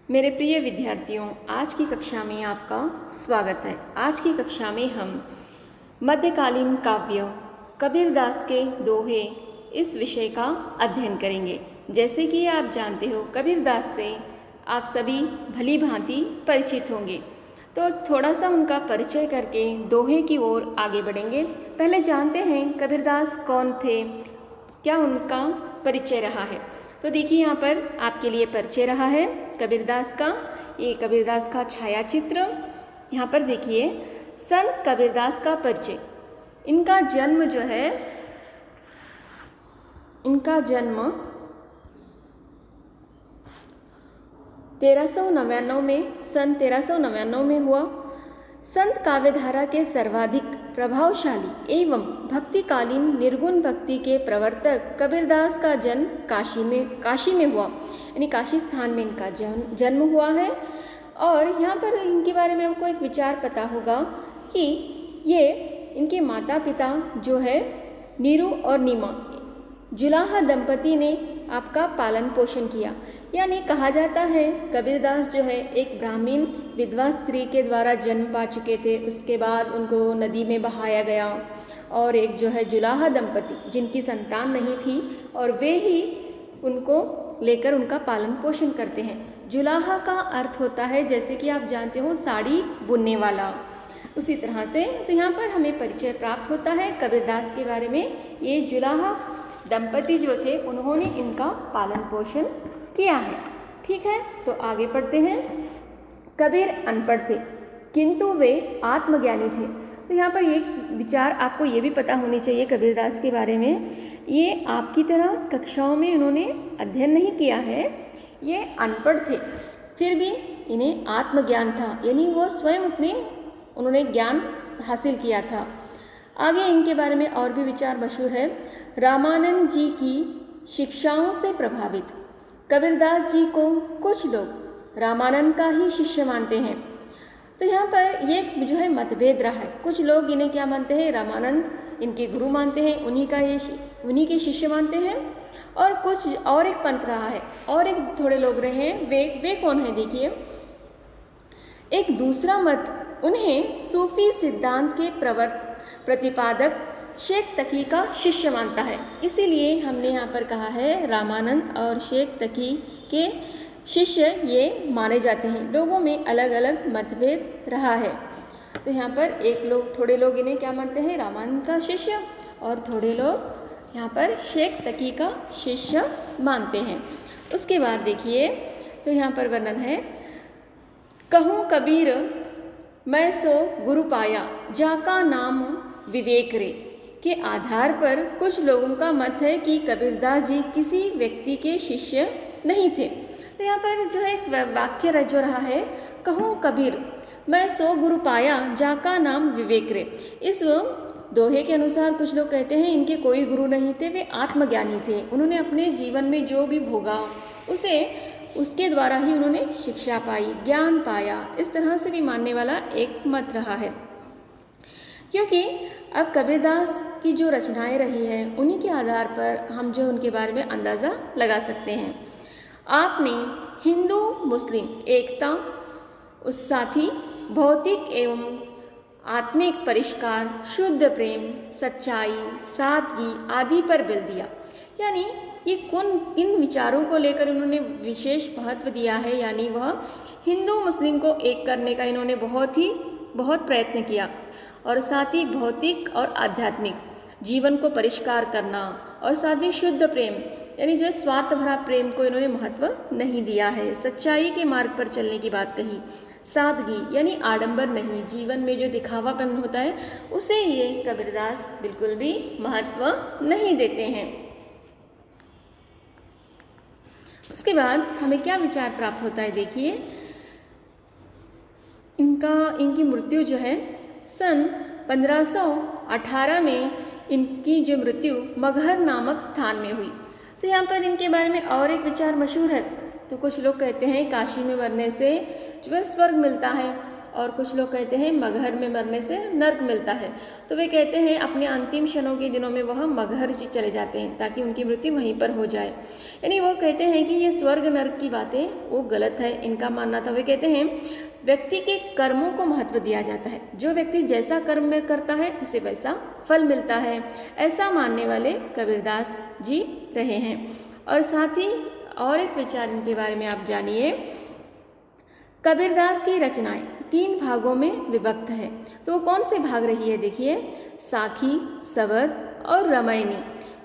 मेरे प्रिय विद्यार्थियों, आज की कक्षा में आपका स्वागत है। आज की कक्षा में हम मध्यकालीन काव्य कबीरदास के दोहे इस विषय का अध्ययन करेंगे। जैसे कि आप जानते हो, कबीरदास से आप सभी भली भांति परिचित होंगे, तो थोड़ा सा उनका परिचय करके दोहे की ओर आगे बढ़ेंगे। पहले जानते हैं कबीरदास कौन थे, क्या उनका परिचय रहा है। तो देखिए, यहाँ पर आपके लिए परिचय रहा है कबीरदास का। ये कबीरदास का छाया चित्र यहाँ पर देखिए। संत कबीरदास का परिचय। इनका जन्म जो है, इनका जन्म 1399 में, सन 1399 में हुआ। संत काव्यधारा के सर्वाधिक प्रभावशाली एवं भक्तिकालीन निर्गुण भक्ति के प्रवर्तक कबीरदास का जन्म काशी में हुआ, यानी काशी स्थान में इनका जन्म हुआ है। और यहाँ पर इनके बारे में आपको एक विचार पता होगा कि ये इनके माता पिता जो है नीरू और नीमा जुलाहा दंपति ने आपका पालन पोषण किया। यानी कहा जाता है कबीरदास जो है एक ब्राह्मण विधवा स्त्री के द्वारा जन्म पा चुके थे। उसके बाद उनको नदी में बहाया गया और एक जो है जुलाहा दंपति जिनकी संतान नहीं थी, और वे ही उनको लेकर उनका पालन पोषण करते हैं। जुलाहा का अर्थ होता है, जैसे कि आप जानते हो, साड़ी बुनने वाला। उसी तरह से तो यहाँ पर हमें परिचय प्राप्त होता है कबीरदास के बारे में। ये जुलाहा दंपति जो थे उन्होंने इनका पालन पोषण किया है। ठीक है, तो आगे पढ़ते हैं। कबीर अनपढ़ थे किंतु वे आत्मज्ञानी थे। तो यहाँ पर एक विचार आपको ये भी पता होनी चाहिए कबीरदास के बारे में। ये आपकी तरह कक्षाओं में उन्होंने अध्ययन नहीं किया है, ये अनपढ़ थे, फिर भी इन्हें आत्मज्ञान था, यानी वो स्वयं उन्होंने ज्ञान हासिल किया था। आगे इनके बारे में और भी विचार मशहूर है। रामानंद जी की शिक्षाओं से प्रभावित कबीरदास जी को कुछ लोग रामानंद का ही शिष्य मानते हैं। तो यहाँ पर ये जो है मतभेद रहा है। कुछ लोग इन्हें क्या मानते हैं, रामानंद इनके गुरु मानते हैं, उन्हीं के शिष्य मानते हैं। और कुछ और एक पंथ रहा है, और एक थोड़े लोग रहे हैं। वे कौन है देखिए। एक दूसरा मत उन्हें सूफी सिद्धांत के प्रतिपादक शेख तकी का शिष्य मानता है। इसीलिए हमने यहाँ पर कहा है रामानंद और शेख तकी के शिष्य ये माने जाते हैं। लोगों में अलग अलग मतभेद रहा है। तो यहाँ पर थोड़े लोग इन्हें क्या मानते हैं, रामानंद का शिष्य, और थोड़े लोग यहाँ पर शेख तकी का शिष्य मानते हैं। उसके बाद देखिए, तो यहाँ पर वर्णन है। कहूँ कबीर मैं सो गुरु पाया, जाका नाम विवेक रे के आधार पर कुछ लोगों का मत है कि कबीरदास जी किसी व्यक्ति के शिष्य नहीं थे। तो यहाँ पर जो है एक वाक्य जो रहा है, कहूँ कबीर मैं सो गुरु पाया, जाका नाम विवेक रे। इस दोहे के अनुसार कुछ लोग कहते हैं इनके कोई गुरु नहीं थे, वे आत्मज्ञानी थे। उन्होंने अपने जीवन में जो भी भोगा उसके द्वारा ही उन्होंने शिक्षा पाई, ज्ञान पाया। इस तरह से भी मानने वाला एक मत रहा है। क्योंकि अब कबीरदास की जो रचनाएं रही हैं उन्हीं के आधार पर हम जो उनके बारे में अंदाज़ा लगा सकते हैं। आपने हिंदू मुस्लिम एकता, उस साथ ही भौतिक एवं आत्मिक परिष्कार, शुद्ध प्रेम, सच्चाई, सादगी आदि पर बल दिया। यानी ये किन विचारों को लेकर उन्होंने विशेष महत्व दिया है, यानी वह हिंदू मुस्लिम को एक करने का इन्होंने बहुत प्रयत्न किया, और साथ ही भौतिक और आध्यात्मिक जीवन को परिष्कार करना, और साथ ही शुद्ध प्रेम, यानी जो स्वार्थ भरा प्रेम को इन्होंने महत्व नहीं दिया है। सच्चाई के मार्ग पर चलने की बात कही। सादगी यानी आडंबर नहीं, जीवन में जो दिखावापन होता है उसे ये कबीरदास बिल्कुल भी महत्व नहीं देते हैं। उसके बाद हमें क्या विचार प्राप्त होता है देखिए। इनकी मृत्यु जो है सन 1518 में इनकी जो मृत्यु मगहर नामक स्थान में हुई। तो यहाँ पर इनके बारे में और एक विचार मशहूर है। तो कुछ लोग कहते हैं काशी में मरने से जो है स्वर्ग मिलता है, और कुछ लोग कहते हैं मगहर में मरने से नर्क मिलता है। तो वे कहते हैं अपने अंतिम क्षणों के दिनों में वह मगहर चले जाते हैं ताकि उनकी मृत्यु वहीं पर हो जाए। यानी वो कहते हैं कि ये स्वर्ग नर्क की बातें वो गलत है, इनका मानना था। वे कहते हैं व्यक्ति के कर्मों को महत्व दिया जाता है, जो व्यक्ति जैसा कर्म में करता है उसे वैसा फल मिलता है, ऐसा मानने वाले कबीरदास जी रहे हैं। और साथ ही और एक विचार इनके बारे में आप जानिए। कबीरदास की रचनाएं 3 भागों में विभक्त है। तो वो कौन से भाग रही है देखिए, साखी, सबद और रामायणी,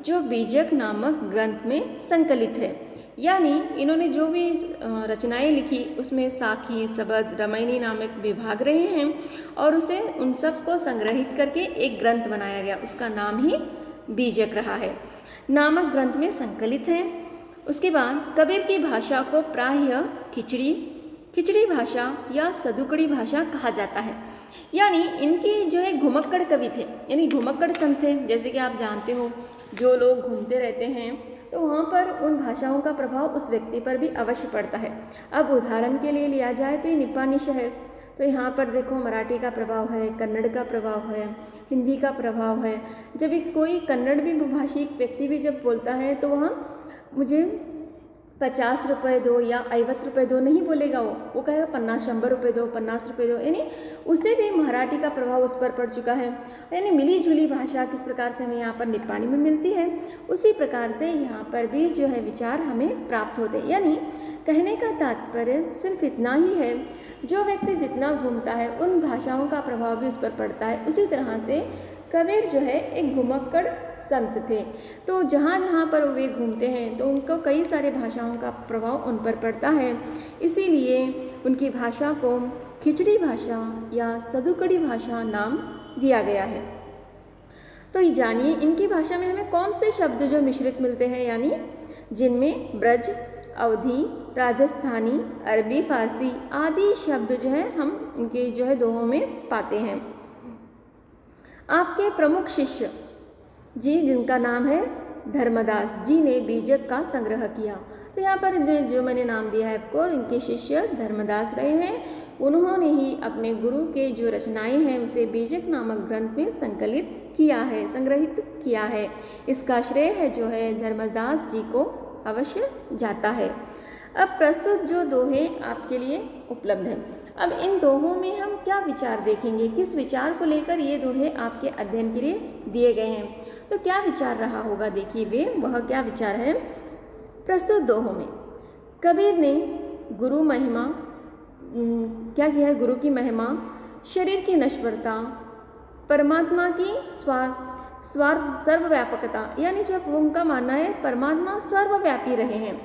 जो बीजक नामक ग्रंथ में संकलित है। यानी इन्होंने जो भी रचनाएं लिखी उसमें साखी, सबद, रामायणी नामक विभाग रहे हैं और उसे उन सब को संग्रहित करके एक ग्रंथ बनाया गया, उसका नाम ही बीजक रहा है, नामक ग्रंथ में संकलित हैं। उसके बाद कबीर की भाषा को प्रायः खिचड़ी भाषा या सदुकड़ी भाषा कहा जाता है। यानी इनकी जो है घुमक्कड़ कवि थे, यानी घुमक्कड़ संत थे। जैसे कि आप जानते हो जो लोग घूमते रहते हैं तो वहाँ पर उन भाषाओं का प्रभाव उस व्यक्ति पर भी अवश्य पड़ता है। अब उदाहरण के लिए लिया जाए तो ये निपानी शहर, तो यहाँ पर देखो मराठी का प्रभाव है, कन्नड़ का प्रभाव है, हिंदी का प्रभाव है। जब एक कोई कन्नड़ भी भाषी व्यक्ति भी जब बोलता है तो वहाँ मुझे 50 रुपये दो या 50 रुपये दो नहीं बोलेगा, वो कहेगा 50-100 रुपये दो, 50 रुपये दो। यानी उसे भी मराठी का प्रभाव उस पर पड़ चुका है। यानी मिली जुली भाषा किस प्रकार से हमें यहाँ पर निपानी में मिलती है, उसी प्रकार से यहाँ पर भी जो है विचार हमें प्राप्त होते हैं। यानी कहने का तात्पर्य सिर्फ इतना ही है, जो व्यक्ति जितना घूमता है उन भाषाओं का प्रभाव भी उस पर पड़ता है। उसी तरह से कबीर जो है एक घुमक्कड़ संत थे, तो जहाँ जहाँ पर वे घूमते हैं तो उनको कई सारे भाषाओं का प्रभाव उन पर पड़ता है। इसीलिए उनकी भाषा को खिचड़ी भाषा या सदुकड़ी भाषा नाम दिया गया है। तो ये जानिए इनकी भाषा में हमें कौन से शब्द जो मिश्रित मिलते हैं, यानी जिनमें ब्रज, अवधी, राजस्थानी, अरबी, फारसी आदि शब्द जो है हम इनके जो है दोहों में पाते हैं। आपके प्रमुख शिष्य जी, जिनका नाम है धर्मदास जी, ने बीजक का संग्रह किया। तो यहाँ पर जो मैंने नाम दिया है आपको, इनके शिष्य धर्मदास रहे हैं। उन्होंने ही अपने गुरु के जो रचनाएं हैं उसे बीजक नामक ग्रंथ में संकलित किया है, संग्रहित किया है। इसका श्रेय है जो है धर्मदास जी को अवश्य जाता है। अब प्रस्तुत जो दोहे आपके लिए उपलब्ध हैं, अब इन दोहों में हम क्या विचार देखेंगे, किस विचार को लेकर ये दोहे आपके अध्ययन के लिए दिए गए हैं। तो क्या विचार रहा होगा, देखिए वे वह क्या विचार है। प्रस्तुत दोहों में कबीर ने गुरु महिमा क्या किया है, गुरु की महिमा, शरीर की नश्वरता, परमात्मा की स्वार्थ सर्वव्यापकता, यानी जब उनका मानना है परमात्मा सर्वव्यापी रहे हैं,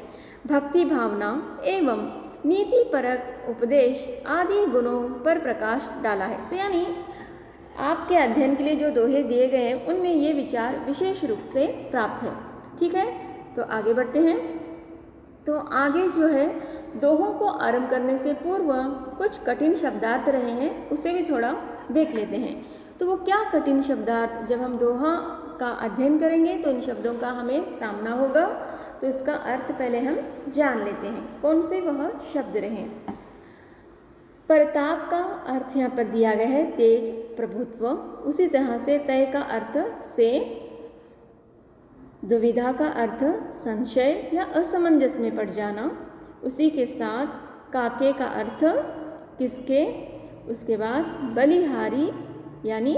भक्ति भावना एवं नीति परक उपदेश आदि गुणों पर प्रकाश डाला है। तो यानी आपके अध्ययन के लिए जो दोहे दिए गए हैं उनमें ये विचार विशेष रूप से प्राप्त है। ठीक है, तो आगे बढ़ते हैं। तो आगे जो है दोहों को आरंभ करने से पूर्व कुछ कठिन शब्दार्थ रहे हैं, उसे भी थोड़ा देख लेते हैं। तो वो क्या कठिन शब्दार्थ, जब हम दोहा का अध्ययन करेंगे तो इन शब्दों का हमें सामना होगा, तो इसका अर्थ पहले हम जान लेते हैं कौन से वह शब्द रहे। प्रताप का अर्थ यहाँ पर दिया गया है तेज, प्रभुत्व। उसी तरह से तय का अर्थ से, दुविधा का अर्थ संशय या असमंजस में पड़ जाना। उसी के साथ काके का अर्थ किसके, उसके बाद बलिहारी यानी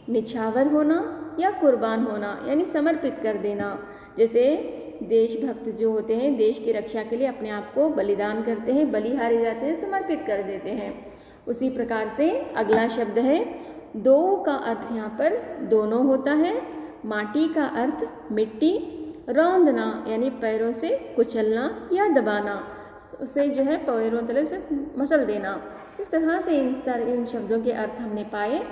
निछावर होना या कुर्बान होना यानी समर्पित कर देना। जैसे देशभक्त जो होते हैं देश की रक्षा के लिए अपने आप को बलिदान करते हैं, बलिहारे जाते हैं, समर्पित कर देते हैं। उसी प्रकार से अगला शब्द है दो का अर्थ यहाँ पर दोनों होता है। माटी का अर्थ मिट्टी, रौंदना यानी पैरों से कुचलना या दबाना, उसे जो है पैरों तले से मसल देना। इस तरह से इन शब्दों के अर्थ हमने पाए।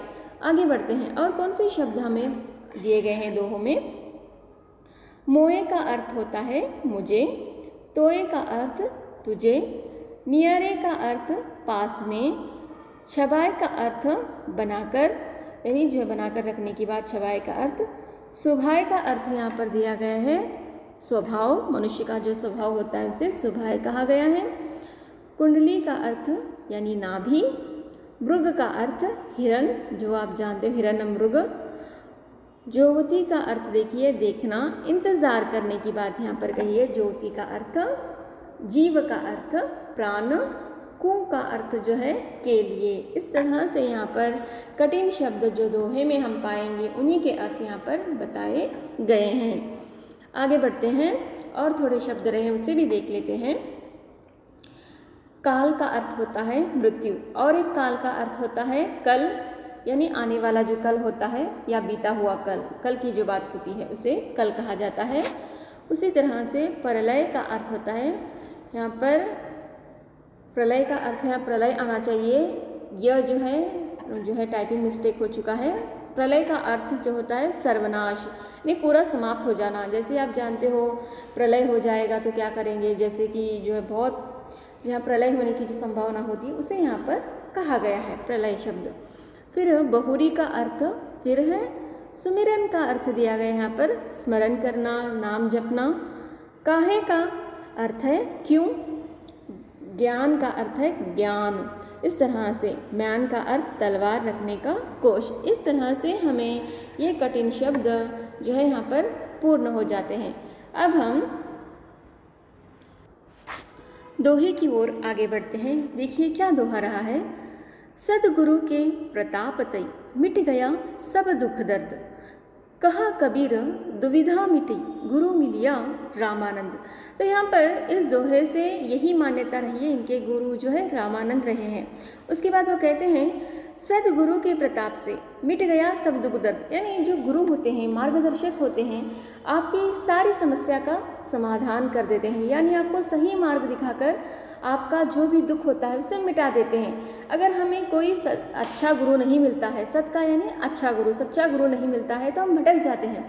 आगे बढ़ते हैं, और कौन से शब्द हमें दिए गए हैं दोहों में। मोए का अर्थ होता है मुझे, तोए का अर्थ तुझे, नियरे का अर्थ पास में, छबाए का अर्थ बनाकर यानी जो है बनाकर रखने की बात, छबाए का अर्थ। सुभाए का अर्थ यहाँ पर दिया गया है स्वभाव, मनुष्य का जो स्वभाव होता है उसे सुभाए कहा गया है। कुंडली का अर्थ यानी नाभि, मृग का अर्थ हिरण, जो आप जानते हो हिरण मृग। ज्योति का अर्थ देखिए देखना, इंतज़ार करने की बात यहाँ पर कही है। ज्योति का अर्थ जीव का अर्थ प्राण, कु का अर्थ जो है के लिए। इस तरह से यहाँ पर कठिन शब्द जो दोहे में हम पाएंगे उन्हीं के अर्थ यहाँ पर बताए गए हैं। आगे बढ़ते हैं और थोड़े शब्द रहे उसे भी देख लेते हैं। काल का अर्थ होता है मृत्यु, और एक काल का अर्थ होता है कल, यानी आने वाला जो कल होता है या बीता हुआ कल, कल की जो बात होती है उसे कल कहा जाता है। उसी तरह से प्रलय का अर्थ होता है, यहाँ पर प्रलय का अर्थ यहाँ प्रलय आना चाहिए, यह जो है टाइपिंग मिस्टेक हो चुका है। प्रलय का अर्थ जो होता है सर्वनाश, यानी पूरा समाप्त हो जाना। जैसे आप जानते हो प्रलय हो जाएगा तो क्या करेंगे, जैसे कि जो है बहुत जहाँ प्रलय होने की जो संभावना होती है उसे यहाँ पर कहा गया है प्रलय शब्द। फिर बहुरी का अर्थ फिर है सुमिरन का अर्थ दिया गया यहाँ पर स्मरण करना, नाम जपना। काहे का अर्थ है क्यों, ज्ञान का अर्थ है ज्ञान। इस तरह से म्यान का अर्थ तलवार रखने का कोश। इस तरह से हमें ये कठिन शब्द जो है यहाँ पर पूर्ण हो जाते हैं। अब हम दोहे की ओर आगे बढ़ते हैं। देखिए क्या दोहा रहा है। सदगुरु के प्रताप तई मिट गया सब दुख दर्द, कहा कबीर दुविधा मिटी गुरु मिलिया रामानंद। तो यहाँ पर इस दोहे से यही मान्यता रही है, इनके गुरु जो है रामानंद रहे हैं। उसके बाद वो कहते हैं सदगुरु के प्रताप से मिट गया सब दुख दर्द, यानी जो गुरु होते हैं, मार्गदर्शक होते हैं, आपकी सारी समस्या का समाधान कर देते हैं, यानी आपको सही मार्ग दिखाकर आपका जो भी दुख होता है उसे मिटा देते हैं। अगर हमें कोई अच्छा गुरु नहीं मिलता है, सत का यानी अच्छा गुरु, सच्चा गुरु नहीं मिलता है तो हम भटक जाते हैं,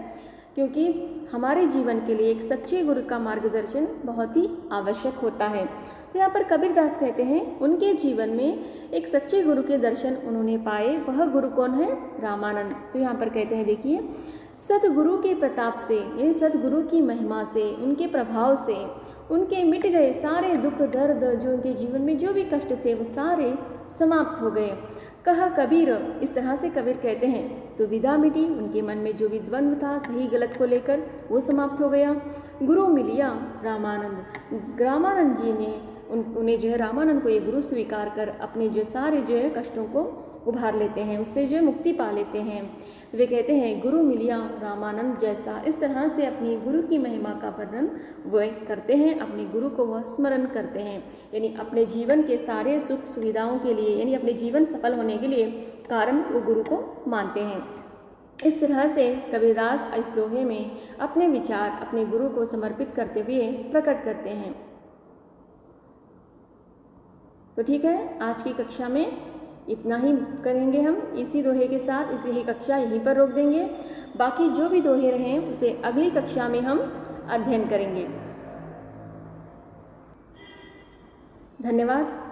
क्योंकि हमारे जीवन के लिए एक सच्चे गुरु का मार्गदर्शन बहुत ही आवश्यक होता है। तो यहाँ पर कबीरदास कहते हैं उनके जीवन में एक सच्चे गुरु के दर्शन उन्होंने पाए, वह गुरु कौन है, रामानंद। तो यहाँ पर कहते हैं देखिए सतगुरु के प्रताप से, यानी सतगुरु की महिमा से, उनके प्रभाव से उनके मिट गए सारे दुख दर्द, जो उनके जीवन में जो भी कष्ट थे वो सारे समाप्त हो गए। कहा कबीर, इस तरह से कबीर कहते हैं दुविधा मिटी, उनके मन में जो भी द्वंद्व था सही गलत को लेकर वो समाप्त हो गया। गुरु मिलिया रामानंद, रामानंद जी ने उन्हें जो है रामानंद को ये गुरु स्वीकार कर अपने जो सारे जो है कष्टों को उभार लेते हैं, उससे जो है मुक्ति पा लेते हैं। वे कहते हैं गुरु मिलिया रामानंद जैसा। इस तरह से अपनी गुरु की महिमा का वर्णन वे करते हैं, अपने गुरु को वह स्मरण करते हैं, यानी अपने जीवन के सारे सुख सुविधाओं के लिए, यानी अपने जीवन सफल होने के लिए कारण वो गुरु को मानते हैं। इस तरह से कबीरदास इस दोहे में अपने विचार अपने गुरु को समर्पित करते हुए प्रकट करते हैं। तो ठीक है, आज की कक्षा में इतना ही करेंगे हम। इसी दोहे के साथ इसी कक्षा यहीं पर रोक देंगे। बाकी जो भी दोहे रहे उसे अगली कक्षा में हम अध्ययन करेंगे। धन्यवाद।